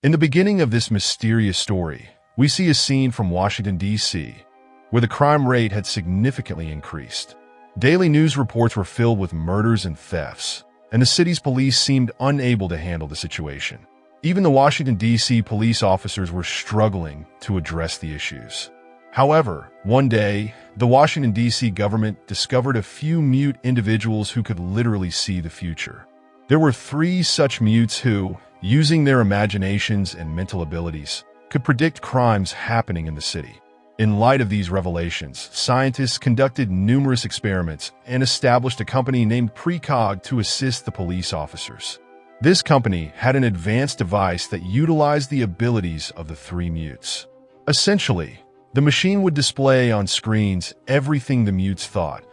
In the beginning of this mysterious story, we see a scene from Washington, D.C., where the crime rate had significantly increased. Daily news reports were filled with murders and thefts, and the city's police seemed unable to handle the situation. Even the Washington, D.C. police officers were struggling to address the issues. However, one day, the Washington, D.C. government discovered a few mute individuals who could literally see the future. There were 3 such mutes who, using their imaginations and mental abilities, could predict crimes happening in the city. In light of these revelations, scientists conducted numerous experiments and established a company named Precog to assist the police officers. This company had an advanced device that utilized the abilities of the 3 mutes. Essentially, the machine would display on screens everything the mutes thought,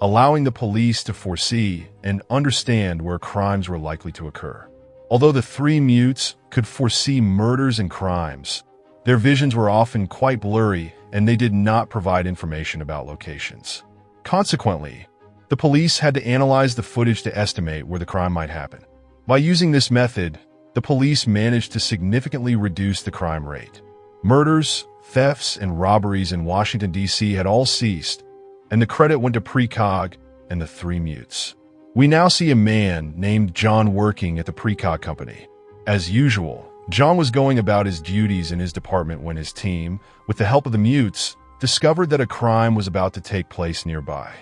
allowing the police to foresee and understand where crimes were likely to occur. Although the 3 mutes could foresee murders and crimes, their visions were often quite blurry and they did not provide information about locations. Consequently, the police had to analyze the footage to estimate where the crime might happen. By using this method, the police managed to significantly reduce the crime rate. Murders, thefts, and robberies in Washington, D.C. had all ceased, and the credit went to Precog and the 3 mutes. We now see a man named John working at the Precog company. As usual, John was going about his duties in his department when his team, with the help of the mutes, discovered that a crime was about to take place nearby.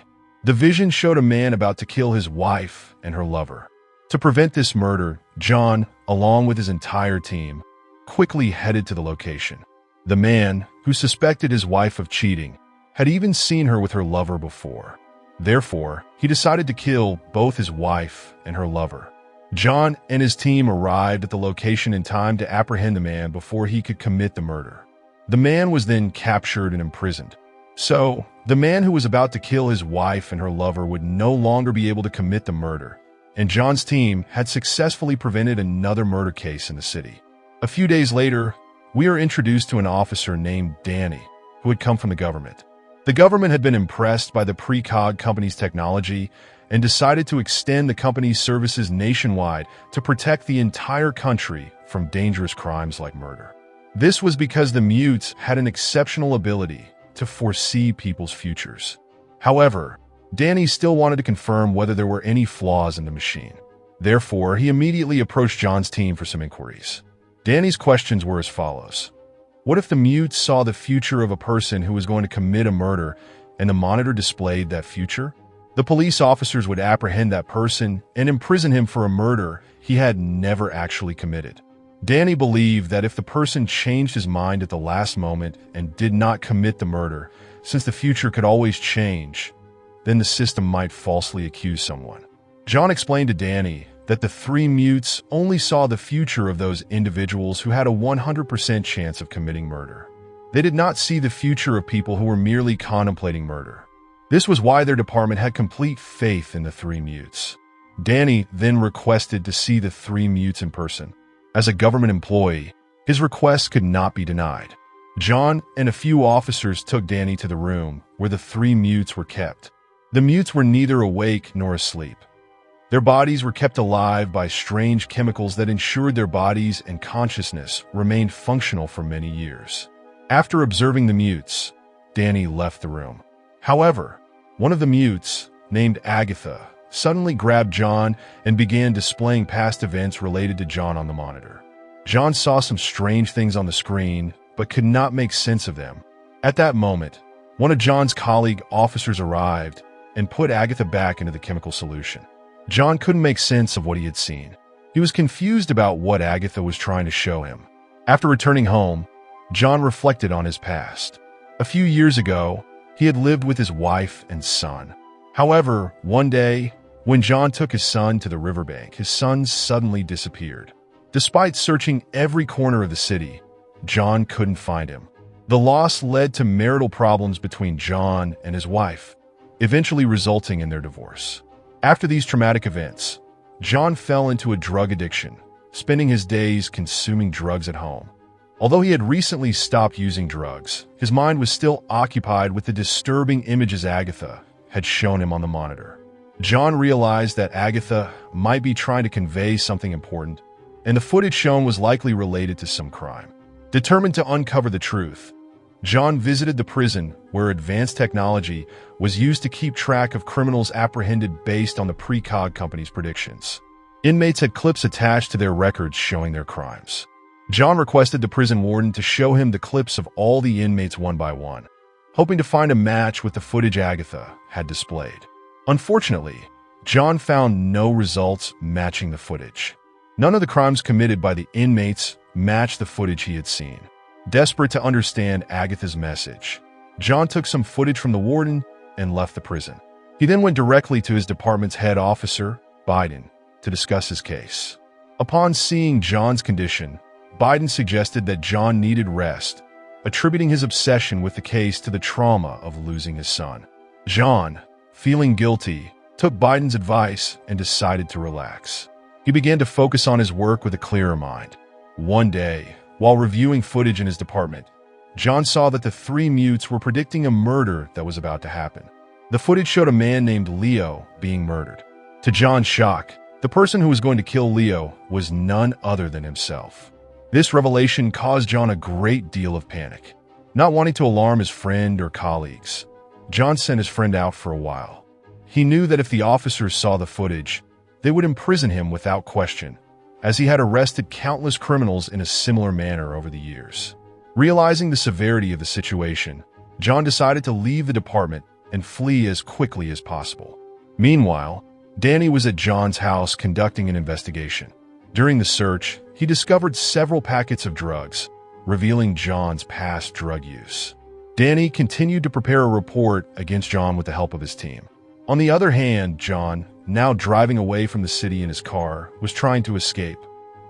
The vision showed a man about to kill his wife and her lover. To prevent this murder, John, along with his entire team, quickly headed to the location. The man, who suspected his wife of cheating, had even seen her with her lover before. Therefore, he decided to kill both his wife and her lover. John and his team arrived at the location in time to apprehend the man before he could commit the murder. The man was then captured and imprisoned. So, the man who was about to kill his wife and her lover would no longer be able to commit the murder, and John's team had successfully prevented another murder case in the city. A few days later, we are introduced to an officer named Danny, who had come from the government. The government had been impressed by the Precog company's technology and decided to extend the company's services nationwide to protect the entire country from dangerous crimes like murder. This was because the mutes had an exceptional ability to foresee people's futures. However, Danny still wanted to confirm whether there were any flaws in the machine. Therefore, he immediately approached John's team for some inquiries. Danny's questions were as follows. What if the mutes saw the future of a person who was going to commit a murder and the monitor displayed that future? The police officers would apprehend that person and imprison him for a murder he had never actually committed. Danny believed that if the person changed his mind at the last moment and did not commit the murder, since the future could always change, then the system might falsely accuse someone. John explained to Danny that the 3 mutes only saw the future of those individuals who had a 100% chance of committing murder. They did not see the future of people who were merely contemplating murder. This was why their department had complete faith in the 3 mutes. Danny then requested to see the 3 mutes in person. As a government employee, his request could not be denied. John and a few officers took Danny to the room where the 3 mutes were kept. The mutes were neither awake nor asleep. Their bodies were kept alive by strange chemicals that ensured their bodies and consciousness remained functional for many years. After observing the mutes, Danny left the room. However, one of the mutes, named Agatha, suddenly grabbed John and began displaying past events related to John on the monitor. John saw some strange things on the screen, but could not make sense of them. At that moment, one of John's colleague officers arrived and put Agatha back into the chemical solution. John couldn't make sense of what he had seen. He was confused about what Agatha was trying to show him. After returning home, John reflected on his past. A few years ago, he had lived with his wife and son. However, one day, when John took his son to the riverbank, his son suddenly disappeared. Despite searching every corner of the city, John couldn't find him. The loss led to marital problems between John and his wife, eventually resulting in their divorce. After these traumatic events, John fell into a drug addiction, spending his days consuming drugs at home. Although he had recently stopped using drugs, his mind was still occupied with the disturbing images Agatha had shown him on the monitor. John realized that Agatha might be trying to convey something important, and the footage shown was likely related to some crime. Determined to uncover the truth, John visited the prison where advanced technology was used to keep track of criminals apprehended based on the Precog company's predictions. Inmates had clips attached to their records showing their crimes. John requested the prison warden to show him the clips of all the inmates one by one, hoping to find a match with the footage Agatha had displayed. Unfortunately, John found no results matching the footage. None of the crimes committed by the inmates matched the footage he had seen. Desperate to understand Agatha's message, John took some footage from the warden and left the prison. He then went directly to his department's head officer, Biden, to discuss his case. Upon seeing John's condition, Biden suggested that John needed rest, attributing his obsession with the case to the trauma of losing his son. John, feeling guilty, took Biden's advice and decided to relax. He began to focus on his work with a clearer mind. One day, while reviewing footage in his department, John saw that the three mutes were predicting a murder that was about to happen. The footage showed a man named Leo being murdered. To John's shock, the person who was going to kill Leo was none other than himself. This revelation caused John a great deal of panic. Not wanting to alarm his friend or colleagues, John sent his friend out for a while. He knew that if the officers saw the footage, they would imprison him without question, as he had arrested countless criminals in a similar manner over the years. Realizing the severity of the situation, John decided to leave the department and flee as quickly as possible. Meanwhile, Danny was at John's house conducting an investigation. During the search, he discovered several packets of drugs, revealing John's past drug use. Danny continued to prepare a report against John with the help of his team. On the other hand, John, now driving away from the city in his car, was trying to escape.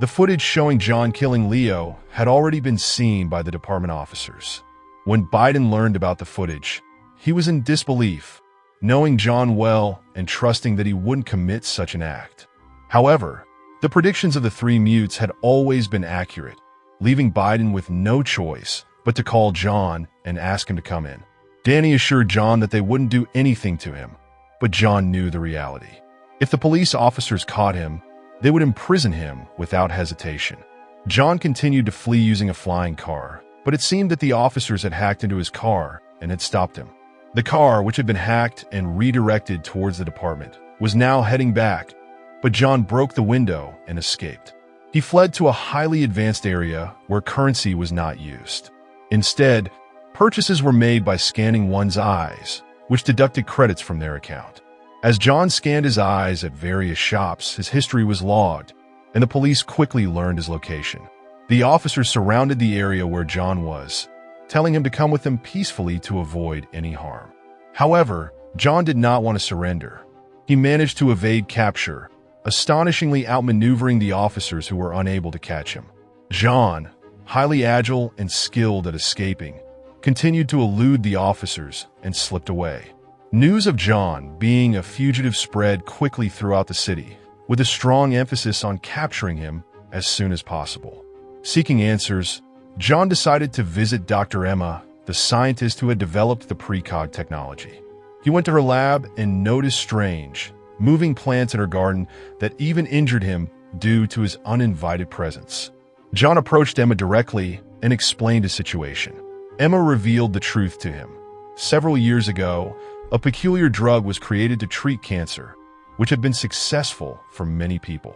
The footage showing John killing Leo had already been seen by the department officers. When Biden learned about the footage, he was in disbelief, knowing John well and trusting that he wouldn't commit such an act. However, the predictions of the three mutes had always been accurate, leaving Biden with no choice but to call John and ask him to come in. Danny assured John that they wouldn't do anything to him, but John knew the reality. If the police officers caught him, they would imprison him without hesitation. John continued to flee using a flying car, but it seemed that the officers had hacked into his car and had stopped him. The car, which had been hacked and redirected towards the department, was now heading back, but John broke the window and escaped. He fled to a highly advanced area where currency was not used. Instead, purchases were made by scanning one's eyes, which deducted credits from their account. As John scanned his eyes at various shops, his history was logged, and the police quickly learned his location. The officers surrounded the area where John was, telling him to come with them peacefully to avoid any harm. However, John did not want to surrender. He managed to evade capture, astonishingly outmaneuvering the officers who were unable to catch him. John, highly agile and skilled at escaping, continued to elude the officers and slipped away. News of John being a fugitive spread quickly throughout the city, with a strong emphasis on capturing him as soon as possible. Seeking answers, John decided to visit Dr. Emma, the scientist who had developed the precog technology. He went to her lab and noticed strange, moving plants in her garden that even injured him due to his uninvited presence. John approached Emma directly and explained his situation. Emma revealed the truth to him. Several years ago, a peculiar drug was created to treat cancer, which had been successful for many people.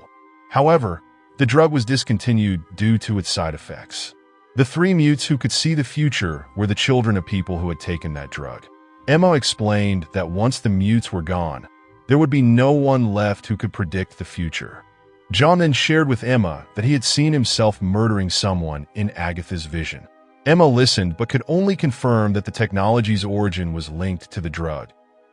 However, the drug was discontinued due to its side effects. The three mutes who could see the future were the children of people who had taken that drug. Emma explained that once the mutes were gone, there would be no one left who could predict the future. John then shared with Emma that he had seen himself murdering someone in Agatha's vision. Emma listened but could only confirm that the technology's origin was linked to the drug,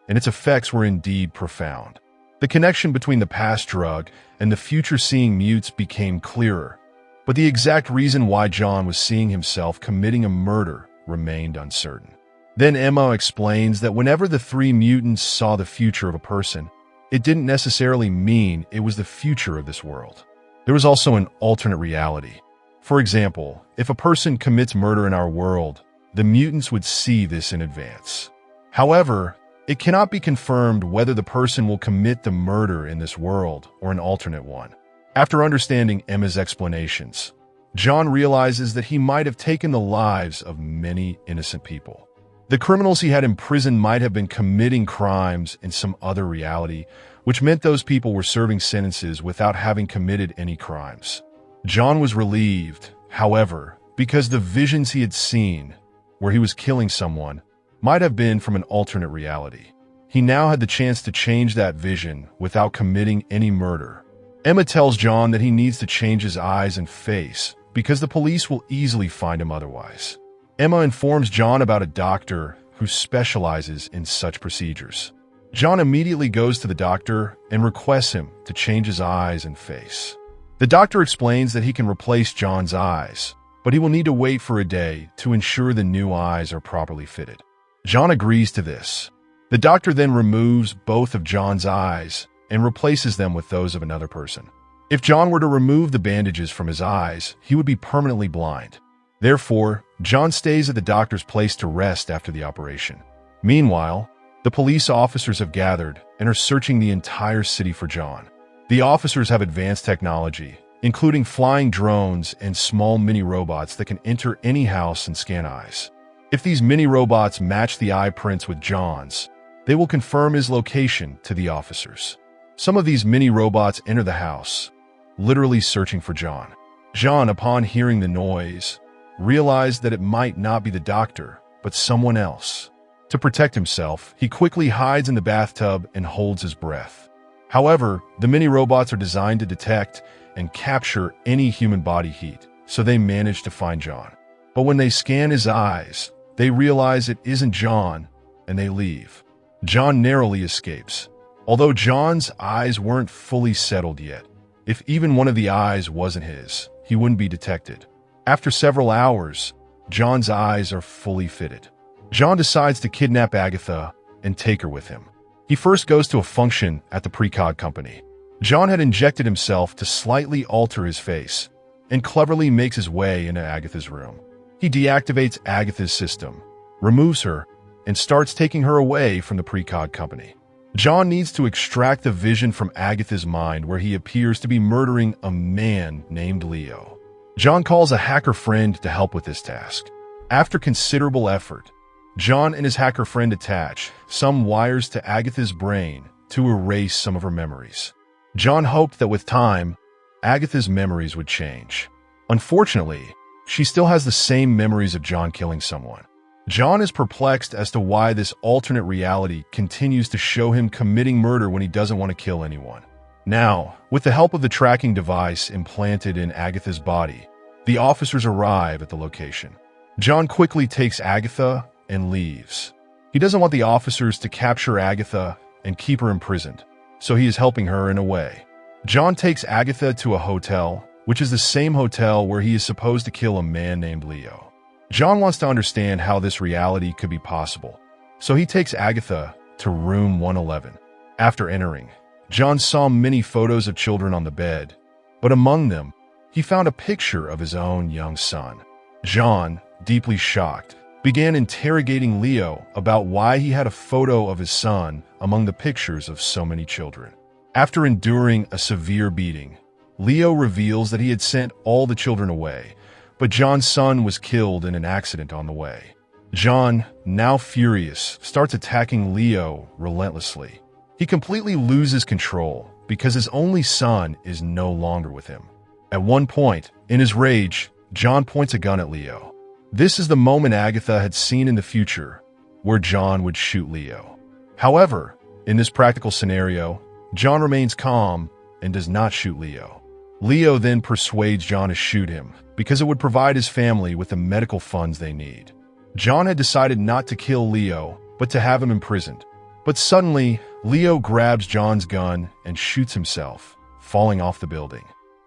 and its effects were indeed profound. The connection between the past drug and the future-seeing mutes became clearer, but the exact reason why John was seeing himself committing a murder remained uncertain. Then Emma explains that whenever the three mutants saw the future of a person, it didn't necessarily mean it was the future of this world. There was also an alternate reality. For example, if a person commits murder in our world, the mutants would see this in advance. However, it cannot be confirmed whether the person will commit the murder in this world or an alternate one. After understanding Emma's explanations, John realizes that he might have taken the lives of many innocent people. The criminals he had imprisoned might have been committing crimes in some other reality, which meant those people were serving sentences without having committed any crimes. John was relieved, however, because the visions he had seen, where he was killing someone, might have been from an alternate reality. He now had the chance to change that vision without committing any murder. Emma tells John that he needs to change his eyes and face because the police will easily find him otherwise. Emma informs John about a doctor who specializes in such procedures. John immediately goes to the doctor and requests him to change his eyes and face. The doctor explains that he can replace John's eyes, but he will need to wait for a day to ensure the new eyes are properly fitted. John agrees to this. The doctor then removes both of John's eyes and replaces them with those of another person. If John were to remove the bandages from his eyes, he would be permanently blind. Therefore, John stays at the doctor's place to rest after the operation. Meanwhile, the police officers have gathered and are searching the entire city for John. The officers have advanced technology, including flying drones and small mini-robots that can enter any house and scan eyes. If these mini-robots match the eye prints with John's, they will confirm his location to the officers. Some of these mini-robots enter the house, literally searching for John. John, upon hearing the noise, realized that it might not be the doctor, but someone else. To protect himself, he quickly hides in the bathtub and holds his breath. However, the mini-robots are designed to detect and capture any human body heat, so they manage to find John. But when they scan his eyes, they realize it isn't John, and they leave. John narrowly escapes. Although John's eyes weren't fully settled yet, if even one of the eyes wasn't his, he wouldn't be detected. After several hours, John's eyes are fully fitted. John decides to kidnap Agatha and take her with him. He first goes to a function at the precog company. John had injected himself to slightly alter his face and cleverly makes his way into Agatha's room. He deactivates Agatha's system, removes her, and starts taking her away from the precog company. John needs to extract the vision from Agatha's mind where he appears to be murdering a man named Leo. John calls a hacker friend to help with this task. After considerable effort, John and his hacker friend attach some wires to Agatha's brain to erase some of her memories. John hoped that with time, Agatha's memories would change. Unfortunately, she still has the same memories of John killing someone. John is perplexed as to why this alternate reality continues to show him committing murder when he doesn't want to kill anyone. Now, with the help of the tracking device implanted in Agatha's body, the officers arrive at the location. John quickly takes Agatha and leaves. He doesn't want the officers to capture Agatha and keep her imprisoned, so he is helping her in a way. John takes Agatha to a hotel, which is the same hotel where he is supposed to kill a man named Leo. John wants to understand how this reality could be possible, so he takes Agatha to room 111. After entering, John saw many photos of children on the bed, but among them, he found a picture of his own young son. John, deeply shocked, began interrogating Leo about why he had a photo of his son among the pictures of so many children. After enduring a severe beating, Leo reveals that he had sent all the children away, but John's son was killed in an accident on the way. John, now furious, starts attacking Leo relentlessly. He completely loses control because his only son is no longer with him. At one point, in his rage, John points a gun at Leo. This is the moment Agatha had seen in the future, where John would shoot Leo. However, in this practical scenario, John remains calm and does not shoot Leo. Leo then persuades John to shoot him because it would provide his family with the medical funds they need. John had decided not to kill Leo, but to have him imprisoned. But suddenly, Leo grabs John's gun and shoots himself, falling off the building.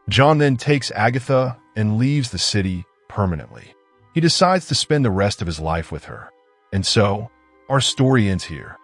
John then takes Agatha and leaves the city permanently. He decides to spend the rest of his life with her. And so, our story ends here.